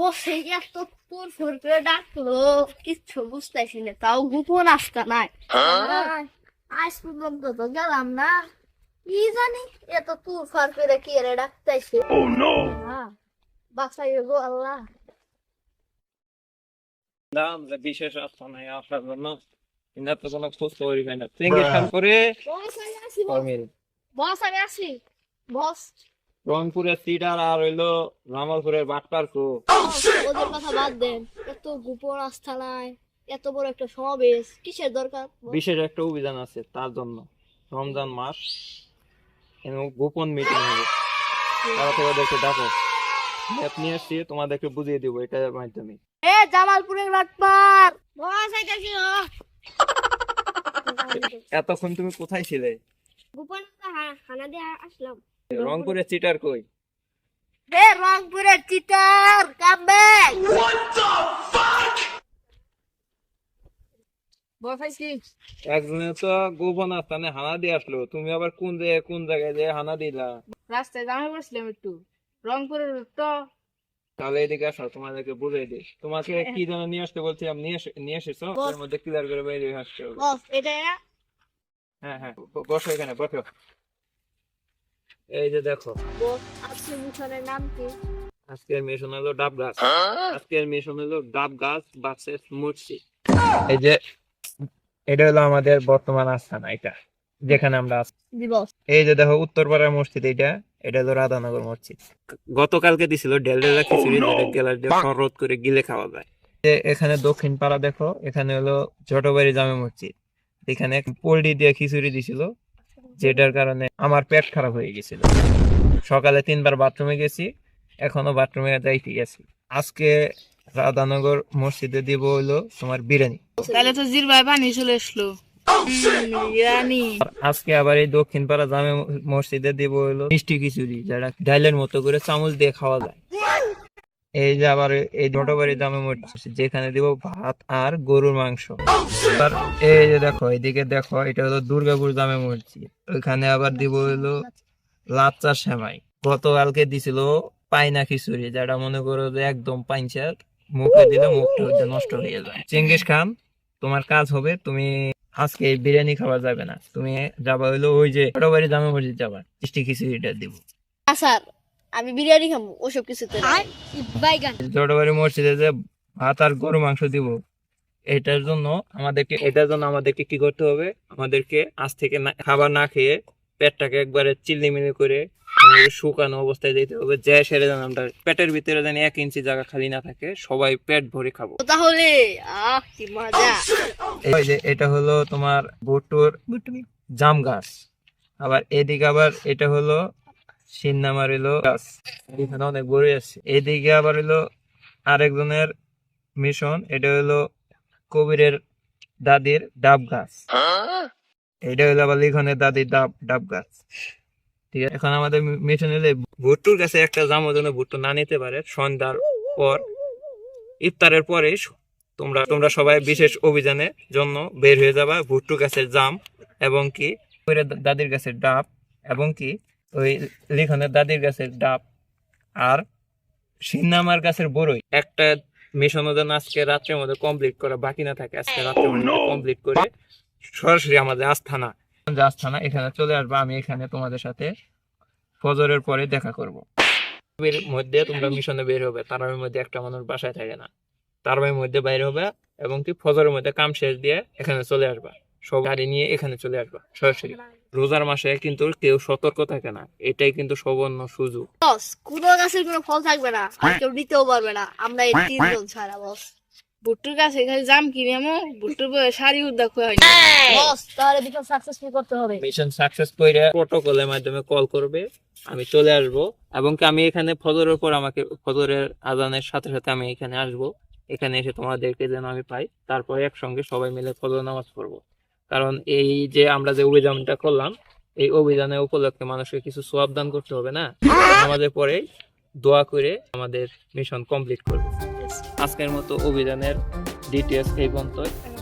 বসে এত তোর ফোর করে ডাকলো কিচ্ছু বুঝতেছি না, তাও গোপন আস্থা নাই। আজ পর্যন্ত তো গেলাম না, কি জানি এত তোর ফার করে কি এর ডাকতেছে। বাসাই গো আল্লাহ। দাম যে বিশেষ আস্থা নাই আসার জন্য ইনা তো কোনো খোঁজ খবরই পাই না। চেঙ্গিস খান করে বস আমি আসি, কর্মিল বস আমি আসি, বস রংপুরের সিডার আর হইলো জামালপুরের বাটপার কো। ওদের কথা বাদ দেন, এত গোপন আস্থা নাই, এত বড় একটা সমাবেশ কিসের দরকার? বিশেষ একটা অভিযান আছে তার জন্য। রমজান মাস গোপন মিটিং হবে, তারা থেকে ওদেরকে ডাকো। ম্যাপ নিয়ে আসছি, তোমাদেরকে বুঝিয়ে দিব এটার মাধ্যমে। এ জামালপুরের বাটপার বস আইতাছি। এতক্ষণ তুমি কোথায় ছিলে? গোপন হানা দিয়ে আসলাম। রংপুরের চিটার কই? হে রংপুরের চিটার কাম ব্যাক। একজনে তো গোপন স্থানে হানা দিয়ে আসলো, তুমি আবার কোন জায়গায় যে হানা দিলা? রাস্তায় জামা পড়ছিলাম একটু, রংপুরের তো। তাহলে এদিকে আসো, তোমাদেরকে বুঝাই দিই। তোমাকে কি যেন নিয়ে আসতে বলছিলাম, নিয়ে এসেছো। এর মধ্যে ক্লিয়ার করে বাইরে আসতে হবে। বস এটা না? হ্যাঁ হ্যাঁ, বসো এখানে, বসো। এই যে দেখো, বস আপনি মিশনের নাম কি? আজকের মিশন হলো ডাব গাছ। আজকের মিশন হলো ডাব গাছ ভার্সেস মসজিদ। এই যে এটা হলো আমাদের বর্তমান আস্থানা, এটা যেখানে আমরা আছি। জি বস। এই যে দেখো উত্তরপাড়ার মসজিদ, এটা হলো রাধানগর মসজিদ। গতকালকে দিছিল ডেলডেলা খিচুড়ি, যেটা গেলার দিয়ে শরবত করে গিলে খাওয়া যায়। এখানে দক্ষিণ পাড়া দেখো, এখানে হলো ছোটবাড়ি জামে মসজিদ। এখানে পোল্ট্রি দিয়ে খিচুড়ি দিছিল, যেটার কারণে আমার পেট খারাপ হয়ে গেছিল। সকালে 3বার বাথরুমে গেছি, এখনো বাথরুমে যাইতে গেছি। আজকে রাধানগর মসজিদে দিব হইলো তোমার বিরিয়ানি। তাহলে তো জিরবাই পানি চলে আসলো। বিরিয়ানি। আজকে আবার এই দক্ষিণ পাড়া জামে মসজিদে দিব হইলো মিষ্টি খিচুড়ি, যেটা ডাইলের মতো করে চামচ দিয়ে খাওয়া যায়। এই যে আবার এই ছোটবাড়ি জামে মসজিদ, যেখানে দিব ভাত আর গরুর মাংস। আর এই যে দেখো, এদিকে দেখো, এটা হলো দুর্গাপুর জামে মসজিদ, ওইখানে আবার দিব হইলো লাচ্চা সেমাই। গতকালকে দিছিল পাইনা খিচুড়ি, যেটা মনে করো যে একদম পাইনচার, মুখে দিলে মুখটা নষ্ট হয়ে যায়। চেঙ্গিস খান, তোমার কাজ হবে, তুমি আজকে বিরিয়ানি খাবার যাবে না, তুমি যাবা হইলো ওই যে ছোটবাড়ি জামে মসজিদ যাবা, মিষ্টি খিচুড়িটা দিব। স্যার আমি বিরিয়ানি খাবো, ওসব কিছুতে না। ছোটবাড়ি মসজিদে যে ভাত আর গরু মাংস দিব, এটার জন্য আমাদেরকে কি করতে হবে? আমাদেরকে আজ থেকে খাবার না খেয়ে পেটটাকে একবারে চিল্লিমিলি করে শুকানো অবস্থায় যেতে হবে, যে সেরে যেন আমরা পেটের ভিতরে যেন 1 ইঞ্চি জায়গা খালি না থাকে, সবাই পেট ভরে খাবো। তাহলে কি মজা। এই যে এটা হলো তোমার ভুট্টুর জাম গাছ, আবার এদিকে আবার এটা হলো সিন্নামার হলো গাছ, এখানে অনেক বড়ই আছে। এদিকে আবার হলো আরেকজনের মিশন, এটা হলো কবিরের দাদির ডাব গাছ, এটা হলো আবার লিখনের দাদির ডাব গাছ। ঠিক আছে, এখন আমাদের মিশন হলে ভুট্টুর কাছে একটা জামও যেন ভুট্টু না নিতে পারে। সন্ধ্যার পর, ইফতারের পরে তোমরা সবাই বিশেষ অভিযানের জন্য বের হয়ে যাবা। ভুট্টু গাছের জাম এবং কি দাদির গাছের ডাব এবং কি ওই লিখনের দাদির গাছের ডাব আর সিন্নামার গাছের বড়ই, একটা মিশন যেন আজকে রাত্রের মধ্যে কমপ্লিট করা বাকি না থাকে। আজকে রাত্রের মধ্যে কমপ্লিট করে সরাসরি আমাদের আস্থানা এখানে চলে আসবা। আমি এখানে তোমাদের সাথে ফজরের পরে দেখা করব। এর মধ্যে তোমরা মিশনে বের হবে, তারাবির মধ্যে একটা মানুষ বাসায় থাকে না, তারাবির মধ্যে বাইরে হবে এবং কি ফজরের মধ্যে কাম শেষ দিয়ে এখানে চলে আসবা, সব গাড়ি নিয়ে এখানে চলে আসবা সরাসরি। রোজার মাসে কিন্তু কেউ সতর্ক থাকে না, এটাই কিন্তু সবর্ণ সুযোগ। বস কোনো গাছের কোনো ফল থাকবে না, আর কেউ নিতেও পারবে না, আমরা এই 3 জন ছাড়া। বস ভুট্টুর গাছে খালি জাম কিনে আমো, ভুট্টুর বয়ে শাড়ি উদ্যোগ হয় না। বস তাহলে মিশন সাকসেসফুল করতে হবে। মিশন সাকসেস করে প্রোটোকলের মাধ্যমে কল করবে, আমি চলে আসব এবং আমি এখানে ফজরের পর আমাকে ফজরের আজানের সাথে সাথে আমি এখানে আসব। এখানে এসে তোমাদেরকে যেন আমি পাই, তারপরে একসঙ্গে সবাই মিলে ফজর নামাজ পড়বো। কারণ এই যে আমরা যে অভিযানটা করলাম, এই অভিযানের উপলক্ষে মানুষকে কিছু সওয়াব দান করতে হবে না? আমাদের পরে দোয়া করে আমাদের মিশন কমপ্লিট করব। আজকের মতো অভিযানের ডিটেইলস এই পর্যন্ত।